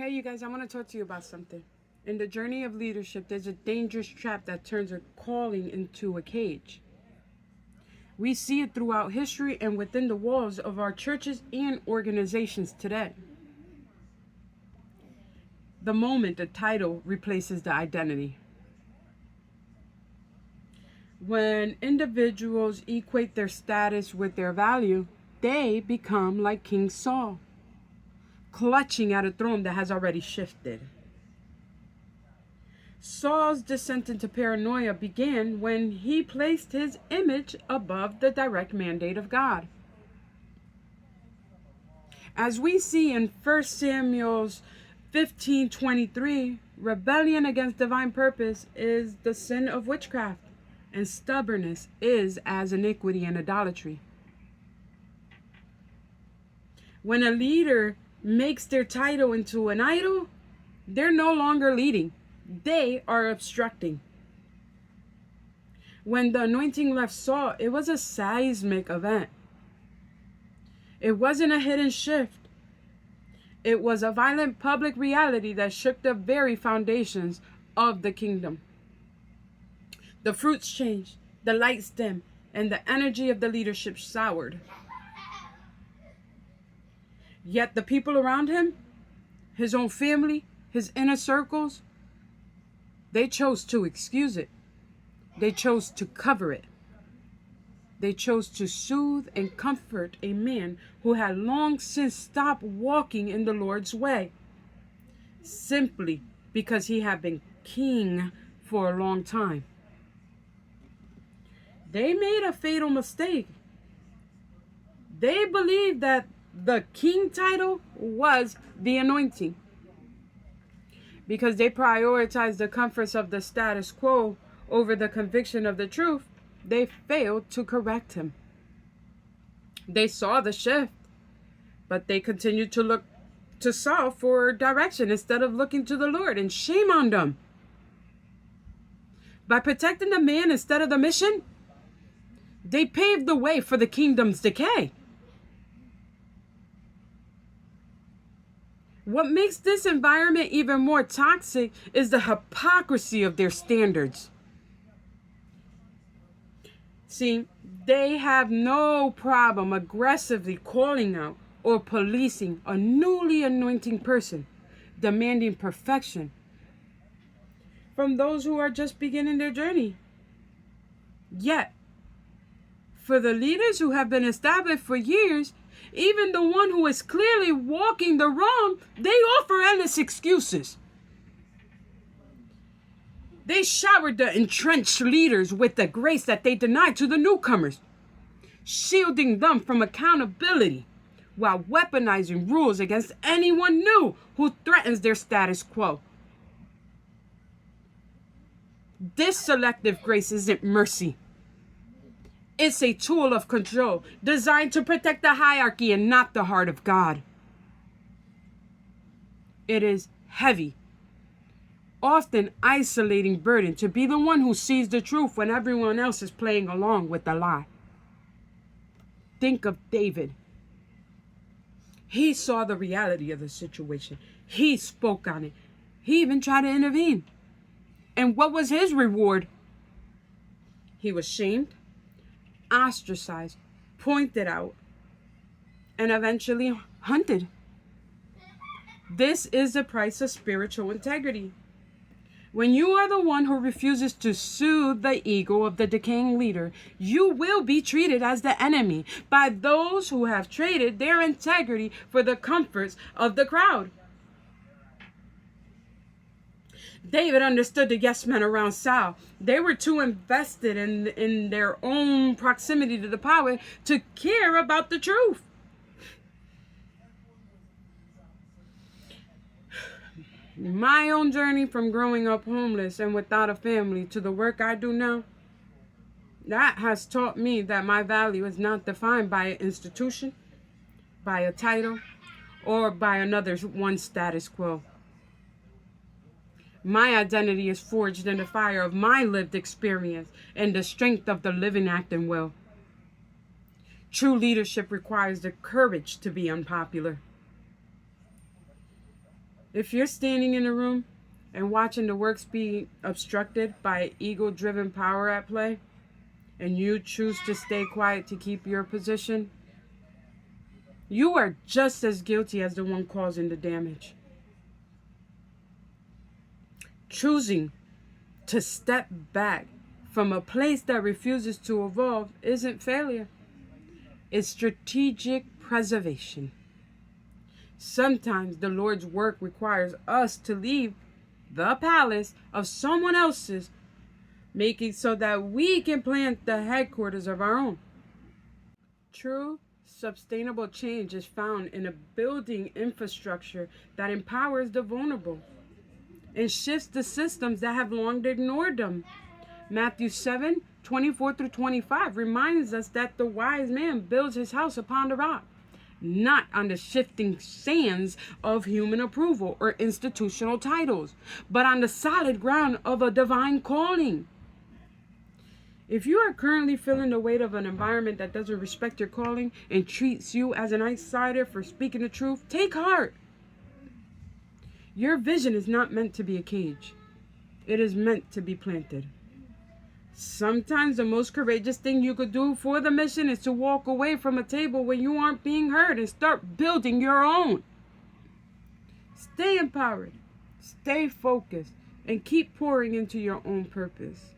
Hey, you guys, I want to talk to you about something. In the journey of leadership, there's a dangerous trap that turns a calling into a cage. We see it throughout history and within the walls of our churches and organizations today. The moment the title replaces the identity. When individuals equate their status with their value, they become like King Saul, clutching at a throne that has already shifted. Saul's descent into paranoia began when he placed his image above the direct mandate of God. As we see in 1 Samuel 15:23, rebellion against divine purpose is the sin of witchcraft, and stubbornness is as iniquity and idolatry. When a leader makes their title into an idol, they're no longer leading. They are obstructing. When the anointing left Saul, it was a seismic event. It wasn't a hidden shift. It was a violent public reality that shook the very foundations of the kingdom. The fruits changed, the lights dimmed, and the energy of the leadership soured. Yet the people around him, his own family, his inner circles, they chose to excuse it. They chose to cover it. They chose to soothe and comfort a man who had long since stopped walking in the Lord's way, simply because he had been king for a long time. They made a fatal mistake. They believed that the king title was the anointing. Because they prioritized the comforts of the status quo over the conviction of the truth, they failed to correct him. They saw the shift, but they continued to look to Saul for direction instead of looking to the Lord, and shame on them. By protecting the man instead of the mission, they paved the way for the kingdom's decay. What makes this environment even more toxic is the hypocrisy of their standards. See, they have no problem aggressively calling out or policing a newly anointing person, demanding perfection from those who are just beginning their journey. Yet, for the leaders who have been established for years, even the one who is clearly walking the wrong, they offer endless excuses. They showered the entrenched leaders with the grace that they denied to the newcomers, shielding them from accountability while weaponizing rules against anyone new who threatens their status quo. This selective grace isn't mercy. It's a tool of control designed to protect the hierarchy and not the heart of God. It is heavy, often isolating burden to be the one who sees the truth when everyone else is playing along with the lie. Think of David. He saw the reality of the situation. He spoke on it. He even tried to intervene. And what was his reward? He was shamed, ostracized, pointed out, and eventually hunted. This is the price of spiritual integrity. When you are the one who refuses to soothe the ego of the decaying leader, you will be treated as the enemy by those who have traded their integrity for the comforts of the crowd. David understood the yes men around Saul. They were too invested in their own proximity to the power to care about the truth. My own journey from growing up homeless and without a family to the work I do now, that has taught me that my value is not defined by an institution, by a title, or by another one's status quo. My identity is forged in the fire of my lived experience and the strength of the living acting will. True leadership requires the courage to be unpopular. If you're standing in a room and watching the works be obstructed by ego-driven power at play, and you choose to stay quiet to keep your position, you are just as guilty as the one causing the damage. Choosing to step back from a place that refuses to evolve isn't failure. It's strategic preservation. Sometimes the Lord's work requires us to leave the palace of someone else's, making so that we can plant the headquarters of our own. True sustainable change is found in a building infrastructure that empowers the vulnerable and shifts the systems that have long ignored them. Matthew 7:24-25 reminds us that the wise man builds his house upon the rock, not on the shifting sands of human approval or institutional titles, but on the solid ground of a divine calling. If you are currently feeling the weight of an environment that doesn't respect your calling and treats you as an outsider for speaking the truth, take heart. Your vision is not meant to be a cage. It is meant to be planted. Sometimes the most courageous thing you could do for the mission is to walk away from a table where you aren't being heard and start building your own. Stay empowered, stay focused, and keep pouring into your own purpose.